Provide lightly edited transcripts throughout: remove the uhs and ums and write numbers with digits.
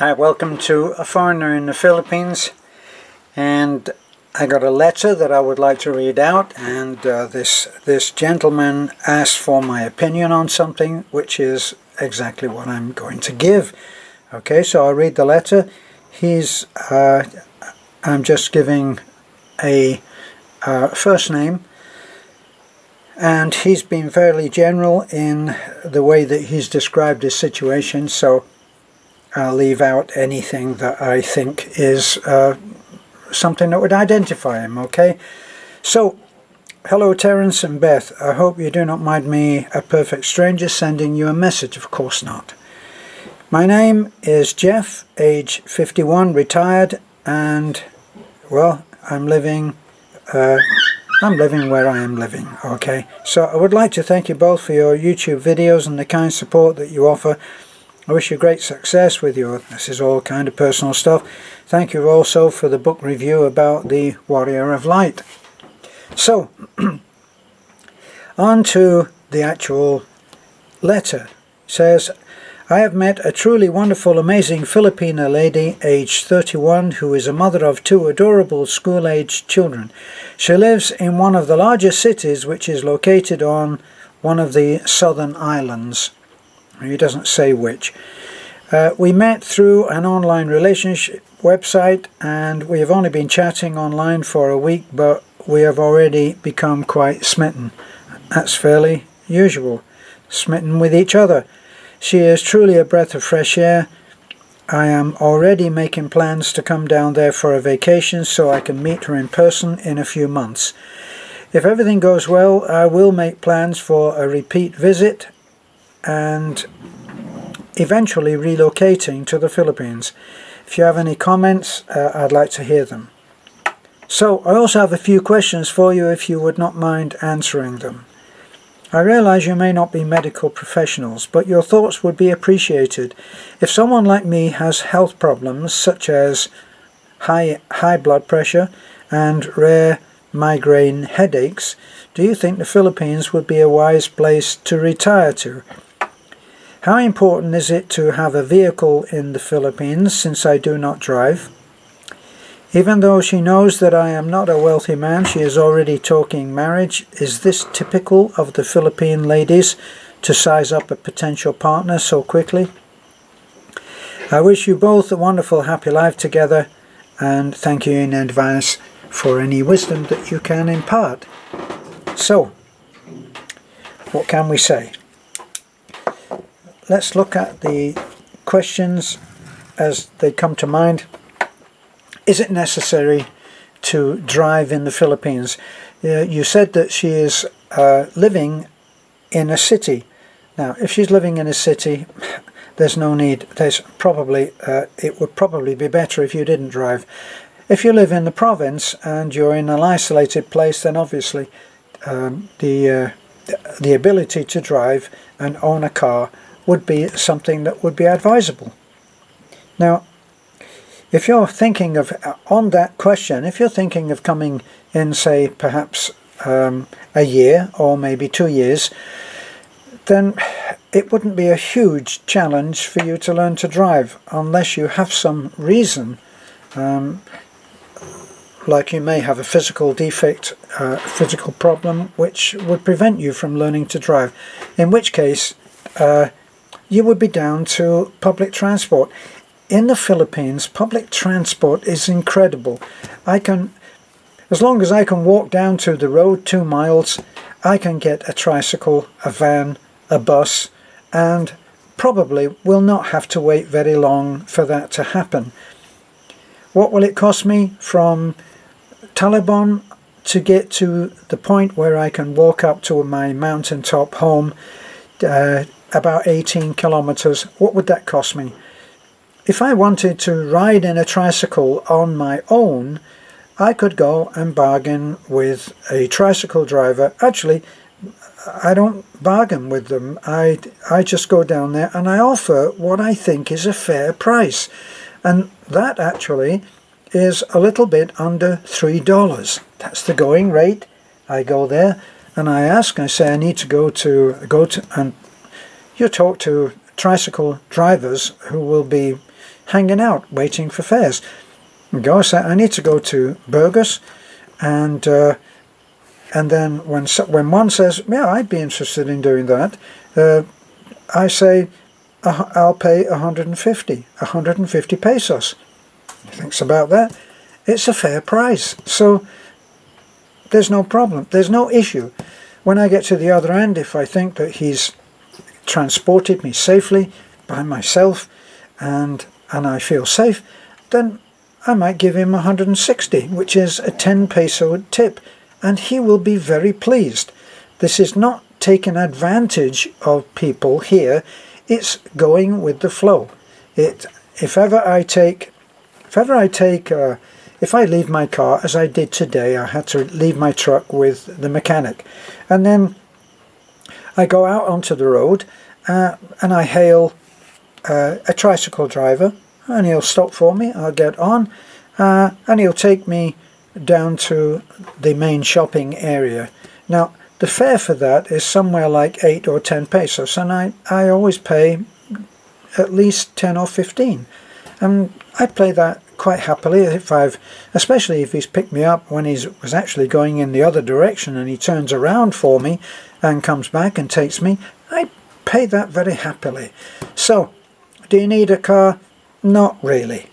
Hi, welcome to A Foreigner in the Philippines, and I got a letter that I would like to read out, and this gentleman asked for my opinion on something, which is exactly what I'm going to give. Okay, so I'll read the letter. I'm just giving a first name, and he's been fairly general in the way that he's described his situation, so I'll leave out anything that I think is something that would identify him, okay? So, hello Terence and Beth. I hope you do not mind me, a perfect stranger, sending you a message. Of course not. My name is Jeff, age 51, retired, and, well, I'm living where I am living, okay? So I would like to thank you both for your YouTube videos and the kind support that you offer. I wish you great success with this is all kind of personal stuff. Thank you also for the book review about the Warrior of Light. So, on to the actual letter. It says, I have met a truly wonderful, amazing Filipina lady, aged 31, who is a mother of 2 adorable school-aged children. She lives in one of the largest cities, which is located on one of the southern islands. He doesn't say which. We met through an online relationship website, and we have only been chatting online for a week, but we have already become quite smitten. That's fairly usual. Smitten with each other. She is truly a breath of fresh air. I am already making plans to come down there for a vacation so I can meet her in person in a few months. If everything goes well, I will make plans for a repeat visit and eventually relocating to the Philippines. If you have any comments, I'd like to hear them. So, I also have a few questions for you if you would not mind answering them. I realize you may not be medical professionals, but your thoughts would be appreciated. If someone like me has health problems such as high blood pressure and rare migraine headaches, do you think the Philippines would be a wise place to retire to? How important is it to have a vehicle in the Philippines, since I do not drive? Even though she knows that I am not a wealthy man, she is already talking marriage. Is this typical of the Philippine ladies to size up a potential partner so quickly? I wish you both a wonderful, happy life together, and thank you in advance for any wisdom that you can impart. So, what can we say? Let's look at the questions as they come to mind. Is it necessary to drive in the Philippines? You said that she is living in a city. Now, if she's living in a city, there's no need. It would probably be better if you didn't drive. If you live in the province and you're in an isolated place, then obviously the ability to drive and own a car would be something that would be advisable. Now, if you're thinking of, on that question, if you're thinking of coming in, say, perhaps a year or maybe 2 years, then it wouldn't be a huge challenge for you to learn to drive, unless you have some reason, like you may have a physical defect, physical problem, which would prevent you from learning to drive, in which case you would be down to public transport. In the Philippines, public transport is incredible. As long as I can walk down to the road 2 miles, I can get a tricycle, a van, a bus, and probably will not have to wait very long for that to happen. What will it cost me from Talibon to get to the point where I can walk up to my mountaintop home, about 18 kilometers? What would that cost me? If I wanted to ride in a tricycle on my own, I could go and bargain with a tricycle driver. Actually, I don't bargain with them. I just go down there and I offer what I think is a fair price. And that actually is a little bit under $3. That's the going rate. I go there and I say I need to go to, and you talk to tricycle drivers who will be hanging out, waiting for fares. And go, say, I need to go to Burgos, and then when one says, yeah, I'd be interested in doing that, I say, I'll pay 150 pesos. He thinks about that. It's a fair price, so there's no problem, there's no issue. When I get to the other end, if I think that he's transported me safely by myself and I feel safe, then I might give him 160, which is a 10 peso tip, and he will be very pleased. This is not taking advantage of people here, it's going with the flow. If I leave my car, as I did today, I had to leave my truck with the mechanic, and then I go out onto the road and I hail a tricycle driver, and he'll stop for me, I'll get on, and he'll take me down to the main shopping area. Now, the fare for that is somewhere like 8 or 10 pesos, and I always pay at least 10 or 15. And I play that quite happily, especially if he's picked me up when he was actually going in the other direction and he turns around for me and comes back and takes me. I pay that very happily. So, do you need a car? Not really.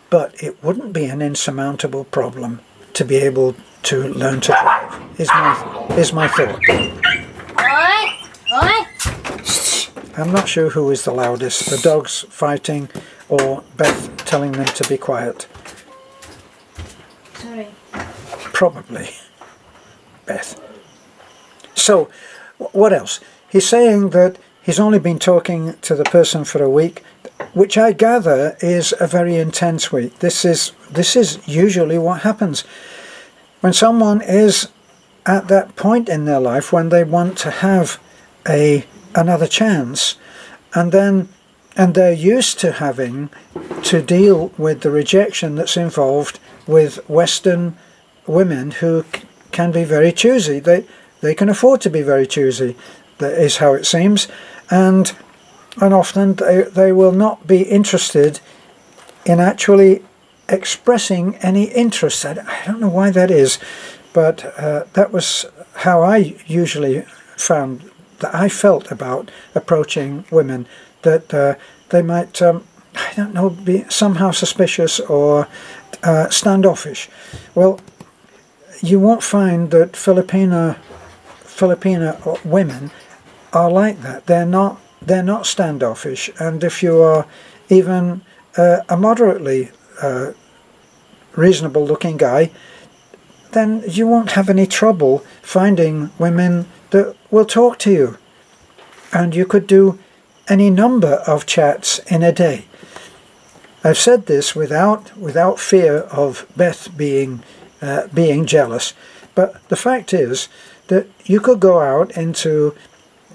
But it wouldn't be an insurmountable problem to be able to learn to drive, is my thought. I'm not sure who is the loudest, the dogs fighting or Beth telling them to be quiet. Sorry. Probably Beth. So, what else? He's saying that he's only been talking to the person for a week, which I gather is a very intense week. This is usually what happens when someone is at that point in their life when they want to have another chance, and they're used to having to deal with the rejection that's involved with Western women who can be very choosy. They can afford to be very choosy, that is how it seems, and often they will not be interested in actually expressing any interest. I don't know why that is, but that was how I usually found that I felt about approaching women, that they might, I don't know, be somehow suspicious or standoffish. Well, you won't find that Filipina women are like that. They're not standoffish, and if you are even a moderately reasonable looking guy, then you won't have any trouble finding women that will talk to you, and you could do any number of chats in a day. I've said this without fear of Beth being jealous, but the fact is that you could go out into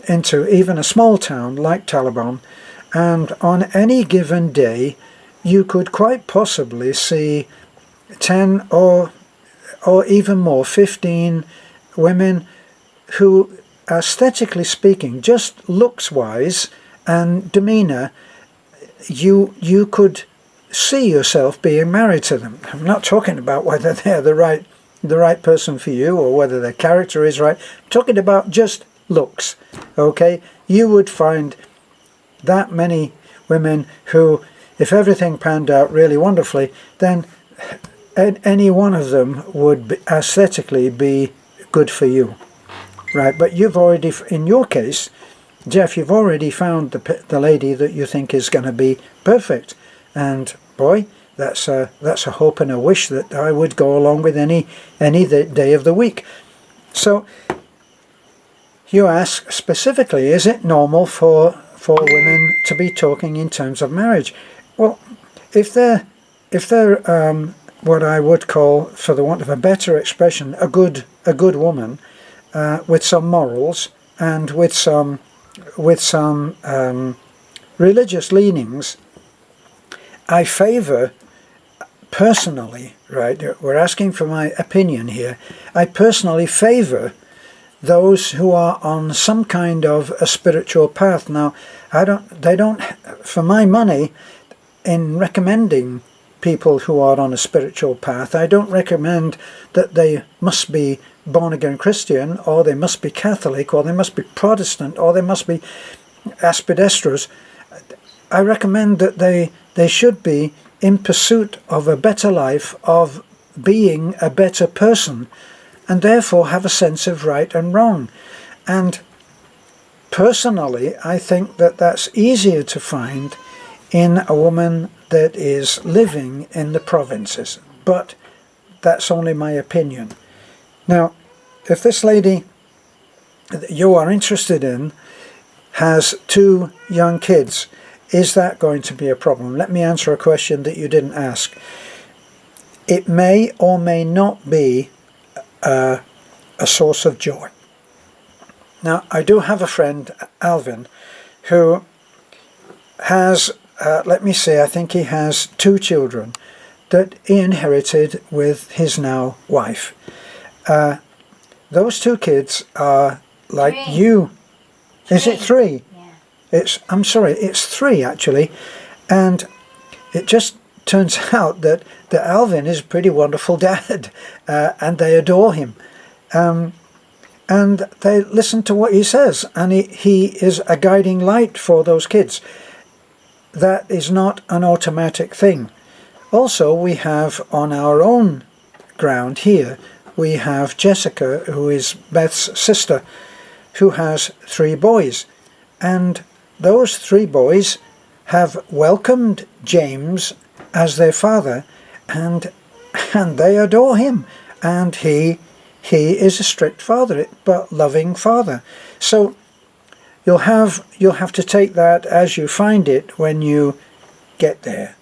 even a small town like Taliban, and on any given day you could quite possibly see 10 or even more, 15 women who, aesthetically speaking, just looks-wise and demeanour, you could see yourself being married to them. I'm not talking about whether they're the right person for you or whether their character is right. I'm talking about just looks. Okay, you would find that many women who, if everything panned out really wonderfully, then any one of them would aesthetically be good for you, right? But you've already, in your case, Jeff, you've already found the lady that you think is going to be perfect, and boy, that's a hope and a wish that I would go along with any day of the week. So you ask specifically, is it normal for women to be talking in terms of marriage? Well, if they're what I would call, for the want of a better expression, a good woman with some morals and with some religious leanings, I favour personally, right? We're asking for my opinion here. I personally favour those who are on some kind of a spiritual path. Now, they don't, for my money, in recommending people who are on a spiritual path, I don't recommend that they must be born-again Christian, or they must be Catholic, or they must be Protestant, or they must be ambidextrous. I recommend that they should be in pursuit of a better life, of being a better person, and therefore have a sense of right and wrong. And personally, I think that that's easier to find in a woman that is living in the provinces. But that's only my opinion. Now, if this lady that you are interested in has 2 young kids, is that going to be a problem? Let me answer a question that you didn't ask. It may or may not be a source of joy. Now, I do have a friend, Alvin, who has, let me see, I think he has 2 children that he inherited with his now wife. Those 2 kids are like 3. you. 3. Is it 3? Yeah. I'm sorry, it's 3 actually. And it just turns out that Alvin is a pretty wonderful dad, and they adore him. And they listen to what he says, and he is a guiding light for those kids. That is not an automatic thing. Also, we have on our own ground here, we have Jessica, who is Beth's sister, who has 3 boys. And those 3 boys have welcomed James as their father, and they adore him. And he is a strict father, but loving father. So you'll have to take that as you find it when you get there.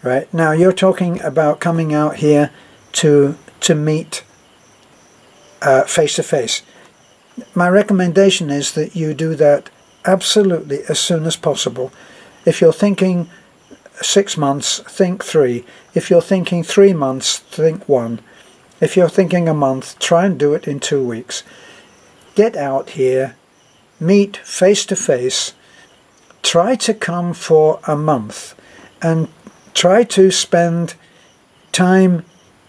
Right? Now you're talking about coming out here to meet face to face. My recommendation is that you do that absolutely as soon as possible. If you're thinking 6 months, think 3. If you're thinking 3 months, think 1. If you're thinking a month, try and do it in 2 weeks. Get out here, meet face to face, try to come for a month, and try to spend time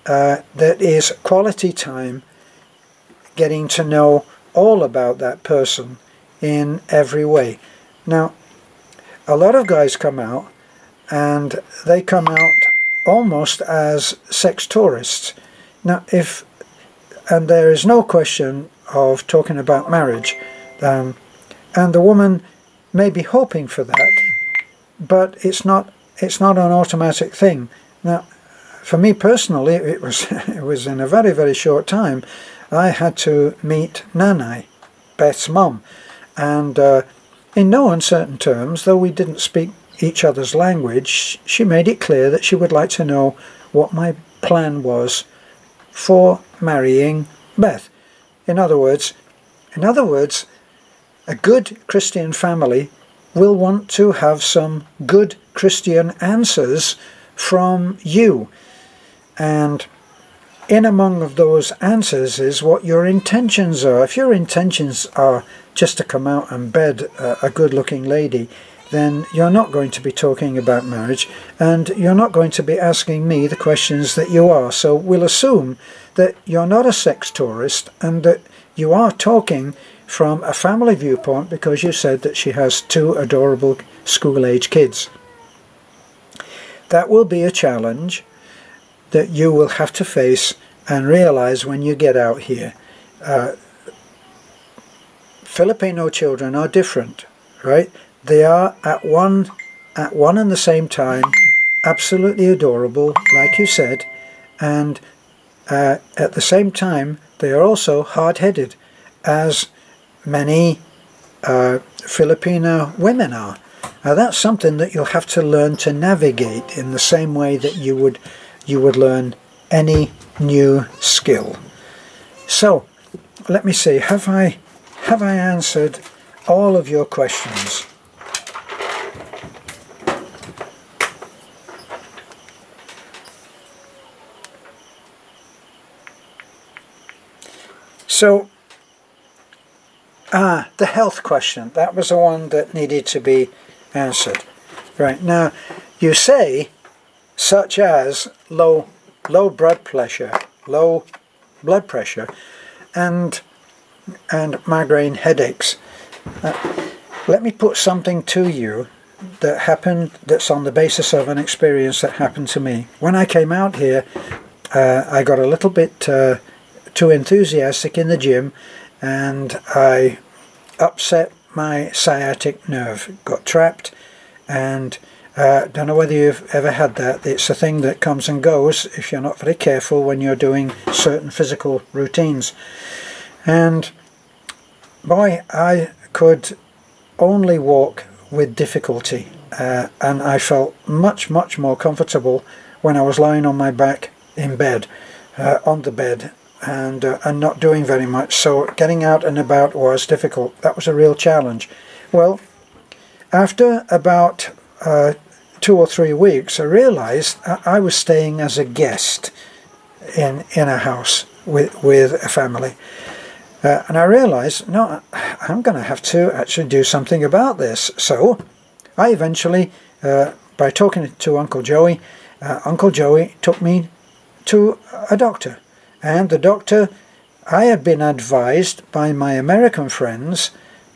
that is quality time getting to know all about that person in every way. Now, a lot of guys come out, and they come out almost as sex tourists. Now, and there is no question of talking about marriage, and the woman may be hoping for that, but it's not an automatic thing. Now, for me personally, it was in a very, very short time. I had to meet Nanai, Beth's mum, and in no uncertain terms, though we didn't speak each other's language, she made it clear that she would like to know what my plan was for marrying Beth. In other words, a good Christian family will want to have some good Christian answers from you. And in among of those answers is what your intentions are. If your intentions are just to come out and bed a good-looking lady, then you're not going to be talking about marriage, and you're not going to be asking me the questions that you are. So we'll assume that you're not a sex tourist, and that you are talking from a family viewpoint, because you said that she has 2 adorable school-age kids. That will be a challenge that you will have to face and realize when you get out here. Filipino children are different, right? They are at one and the same time absolutely adorable, like you said, and at the same time they are also hard-headed, as many Filipino women are. Now that's something that you'll have to learn to navigate in the same way that you would learn any new skill. So let me see, have I answered all of your questions? So, the health question, that was the one that needed to be answered. Right, now, you say, such as low blood pressure, and migraine headaches. Let me put something to you that happened, that's on the basis of an experience that happened to me. When I came out here, I got a little bit too enthusiastic in the gym, and I upset my sciatic nerve, got trapped, and don't know whether you've ever had that. It's a thing that comes and goes if you're not very careful when you're doing certain physical routines. And boy, I could only walk with difficulty, and I felt much more comfortable when I was lying on my back in bed, on the bed, and not doing very much. So getting out and about was difficult. That was a real challenge. Well, after about 2 or 3 weeks, I realized I was staying as a guest in a house with a family. And I realized, no, I'm going to have to actually do something about this. So I eventually, by talking to Uncle Joey took me to a doctor. And the doctor, I had been advised by my American friends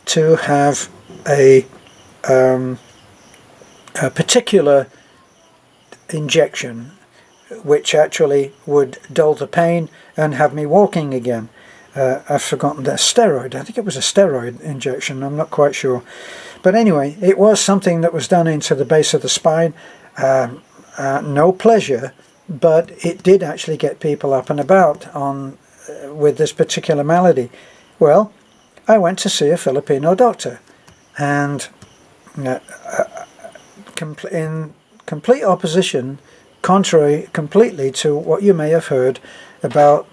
to have a particular injection which actually would dull the pain and have me walking again. I've forgotten the steroid. I think it was a steroid injection. I'm not quite sure. But anyway, it was something that was done into the base of the spine. No pleasure, but it did actually get people up and about with this particular malady. Well, I went to see a Filipino doctor, and in complete opposition, contrary completely to what you may have heard about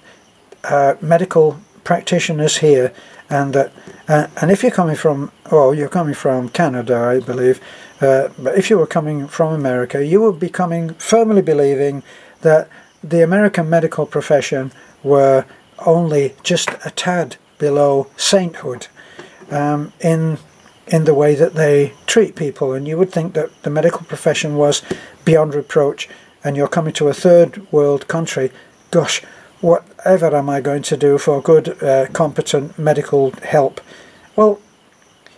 medical practitioners here, and if you're coming from, well, you're coming from Canada, I believe, but if you were coming from America, you would be coming firmly believing that the American medical profession were only just a tad below sainthood in the way that they treat people, and you would think that the medical profession was beyond reproach, and you're coming to a third world country. Gosh, whatever am I going to do for good, competent medical help? Well,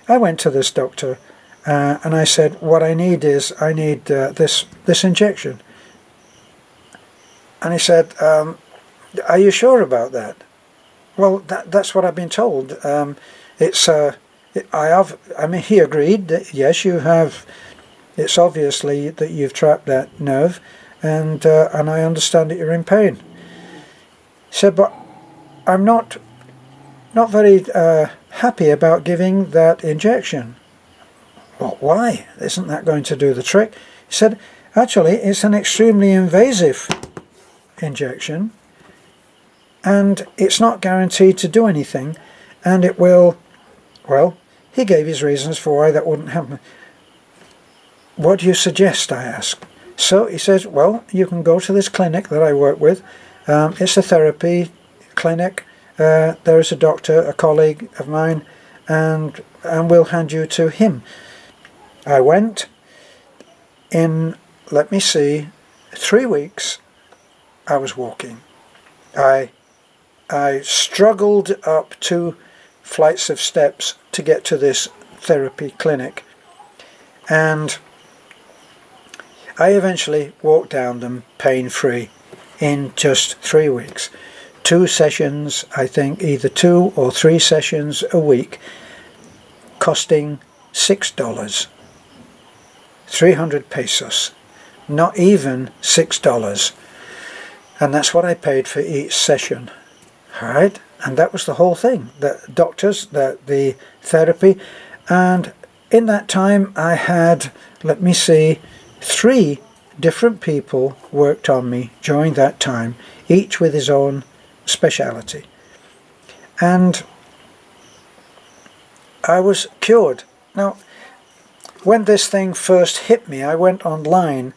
I went to this doctor and I said, what I need is, this injection. And he said, are you sure about that? Well, that's what I've been told. He agreed that yes, you have. It's obviously that you've trapped that nerve, and I understand that you're in pain. He said, but I'm not very happy about giving that injection. Well, why? Isn't that going to do the trick? He said, actually, it's an extremely invasive injection, and it's not guaranteed to do anything, and it will, well, he gave his reasons for why that wouldn't happen. What do you suggest? I asked. So he says, well, you can go to this clinic that I work with. It's a therapy clinic. There is a doctor, a colleague of mine, and we'll hand you to him. I went. In, let me see, 3 weeks, I was walking. I struggled up 2 flights of steps to get to this therapy clinic, and I eventually walked down them pain-free in just 3 weeks. 2 sessions, I think, either 2 or 3 sessions a week, costing $6. 300 pesos. Not even $6. And that's what I paid for each session. Alright? And that was the whole thing. The doctors, the therapy. And in that time I had, let me see, 3 different people worked on me during that time, each with his own speciality. And I was cured. Now, when this thing first hit me, I went online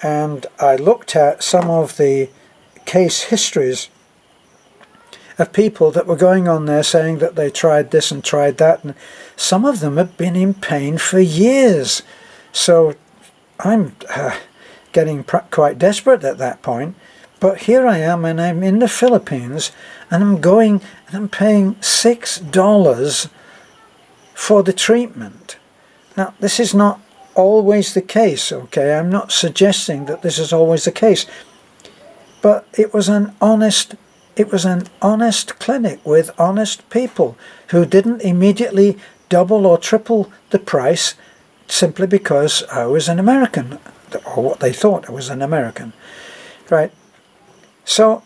and I looked at some of the case histories of people that were going on there saying that they tried this and tried that, and some of them had been in pain for years. So I'm getting quite desperate at that point. But here I am, and I'm in the Philippines, and I'm going and I'm paying $6 for the treatment. Now, this is not always the case, okay? I'm not suggesting that this is always the case. But it was an honest clinic with honest people who didn't immediately double or triple the price simply because I was an American, or what they thought I was an American, right? So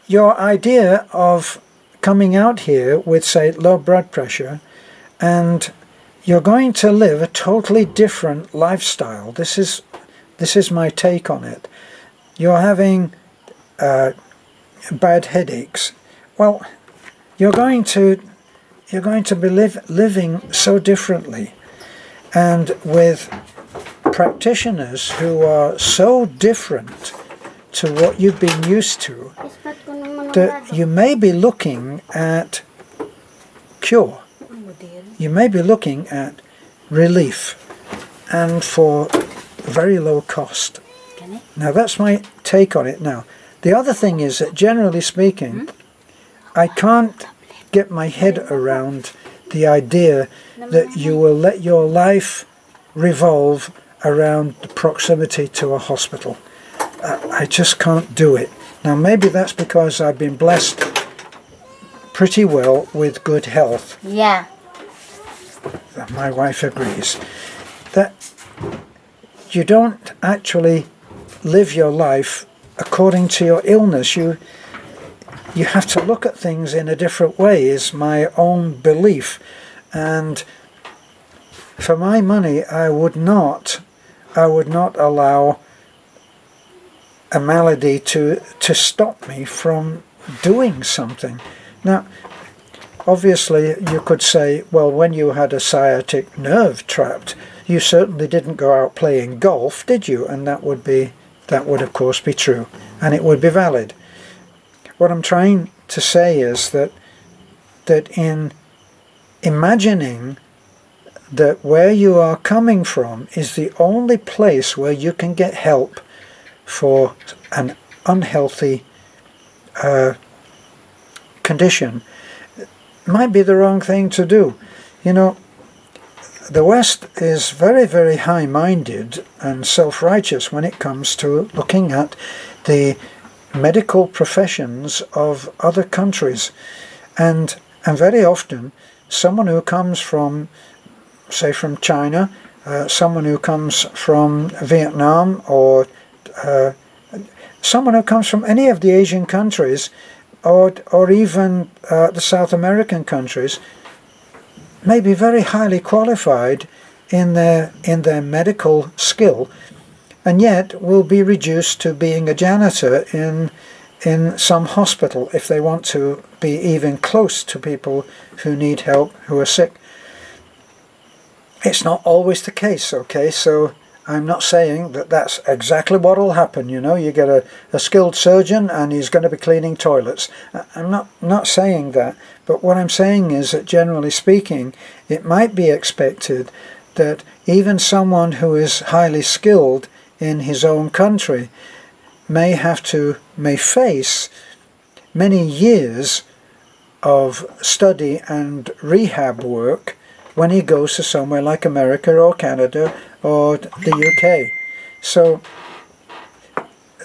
your idea of coming out here with, say, low blood pressure, and you're going to live a totally different lifestyle. This is my take on it. You're having bad headaches. Well, you're going to be living so differently, and with practitioners who are so different to what you've been used to, that you may be looking at cure. You may be looking at relief, and for very low cost. Now that's my take on it. Now, the other thing is that generally speaking, I can't get my head around the idea that you will let your life revolve around the proximity to a hospital. I just can't do it. Now maybe that's because I've been blessed pretty well with good health. Yeah. My wife agrees. That you don't actually live your life according to your illness. You have to look at things in a different way, is my own belief. And for my money, I would not allow a malady to stop me from doing something. Now, obviously, you could say, well, when you had a sciatic nerve trapped, you certainly didn't go out playing golf, did you? And that would of course be true, and it would be valid. What I'm trying to say is that in imagining that where you are coming from is the only place where you can get help for an unhealthy condition, might be the wrong thing to do. You know, the West is very, very high-minded and self-righteous when it comes to looking at the medical professions of other countries. And very often, someone who comes from, say, from China, someone who comes from Vietnam, or someone who comes from any of the Asian countries, or even the South American countries, may be very highly qualified in their medical skill, and yet will be reduced to being a janitor in some hospital if they want to be even close to people who need help, who are sick. It's not always the case, okay? So I'm not saying that that's exactly what will happen. You know, you get a skilled surgeon and he's going to be cleaning toilets. I'm not saying that, but what I'm saying is that generally speaking, it might be expected that even someone who is highly skilled in his own country may face many years of study and rehab work when he goes to somewhere like America or Canada or the UK. So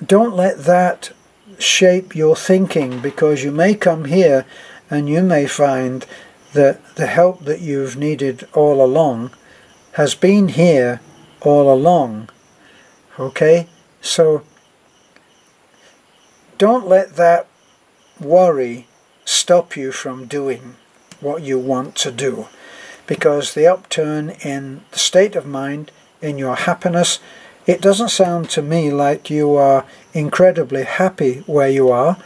don't let that shape your thinking, because you may come here and you may find that the help that you've needed all along has been here all along. Okay? So don't let that worry stop you from doing what you want to do, because the upturn in the state of mind, in your happiness, it doesn't sound to me like you are incredibly happy where you are.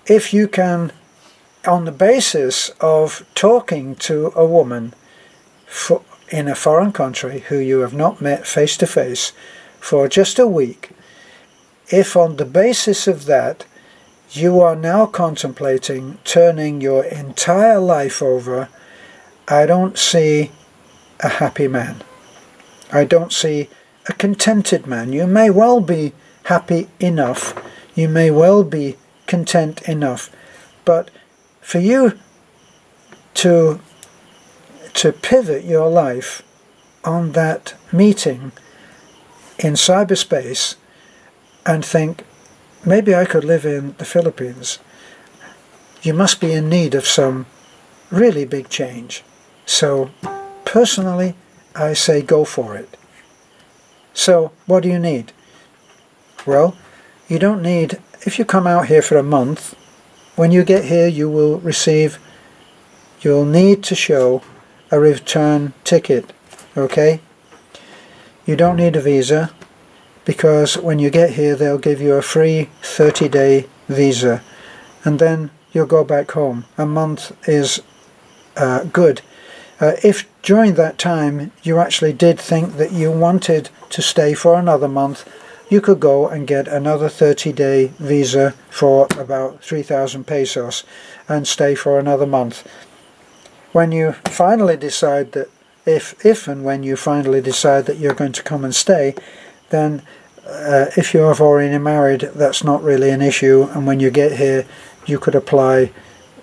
If you can, on the basis of talking to a woman in a foreign country who you have not met face to face for just a week, if on the basis of that you are now contemplating turning your entire life over, I don't see a happy man. I don't see a contented man. You may well be happy enough, you may well be content enough, but for you to pivot your life on that meeting in cyberspace and think, maybe I could live in the Philippines, you must be in need of some really big change. So personally, I say go for it. So what do you need? Well, you don't need, if you come out here for a month, when you get here you'll need to show a return ticket, okay? You don't need a visa, because when you get here they'll give you a free 30-day visa, and then you'll go back home. A month is good. If during that time you actually did think that you wanted to stay for another month, you could go and get another 30-day visa for about 3,000 pesos and stay for another month. When you finally decide that, if and when you finally decide that you're going to come and stay, then if you have already married, that's not really an issue, and when you get here you could apply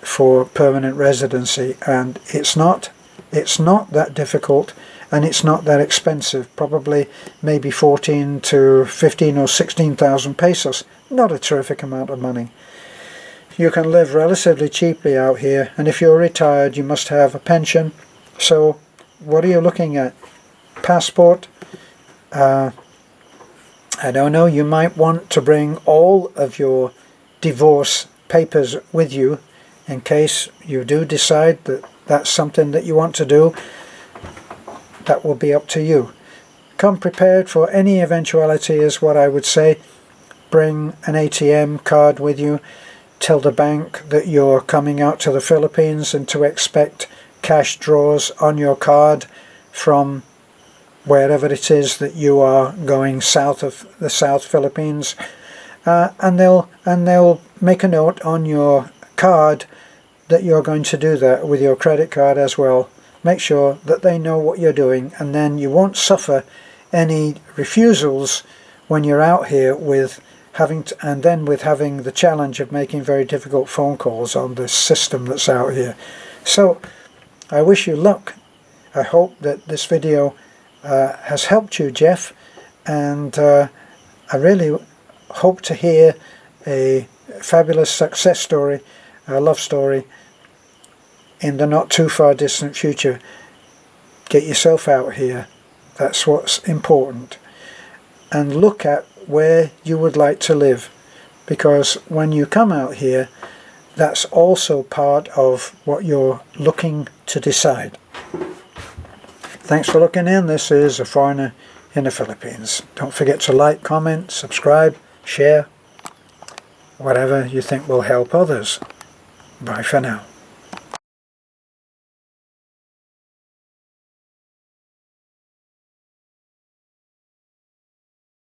for permanent residency, and it's not that difficult, and it's not that expensive. Probably maybe 14 to 15 or 16,000 pesos. Not a terrific amount of money. You can live relatively cheaply out here, and if you're retired you must have a pension. So what are you looking at? Passport? I don't know, you might want to bring all of your divorce papers with you in case you do decide that that's something that you want to do. That will be up to you. Come prepared for any eventuality is what I would say. Bring an ATM card with you. Tell the bank that you're coming out to the Philippines and to expect cash draws on your card from wherever it is that you are going south of the South Philippines, and they'll make a note on your card that you're going to do that with your credit card as well. Make sure that they know what you're doing, and then you won't suffer any refusals when you're out here with having the challenge of making very difficult phone calls on this system that's out here. So I wish you luck. I hope that this video has helped you, Jeff, and I really hope to hear a fabulous success story, a love story, in the not too far distant future. Get yourself out here, that's what's important, and look at where you would like to live, because when you come out here that's also part of what you're looking to decide. Thanks for looking in. This is A Foreigner in the Philippines. Don't forget to like, comment, subscribe, share, whatever you think will help others. Bye for now.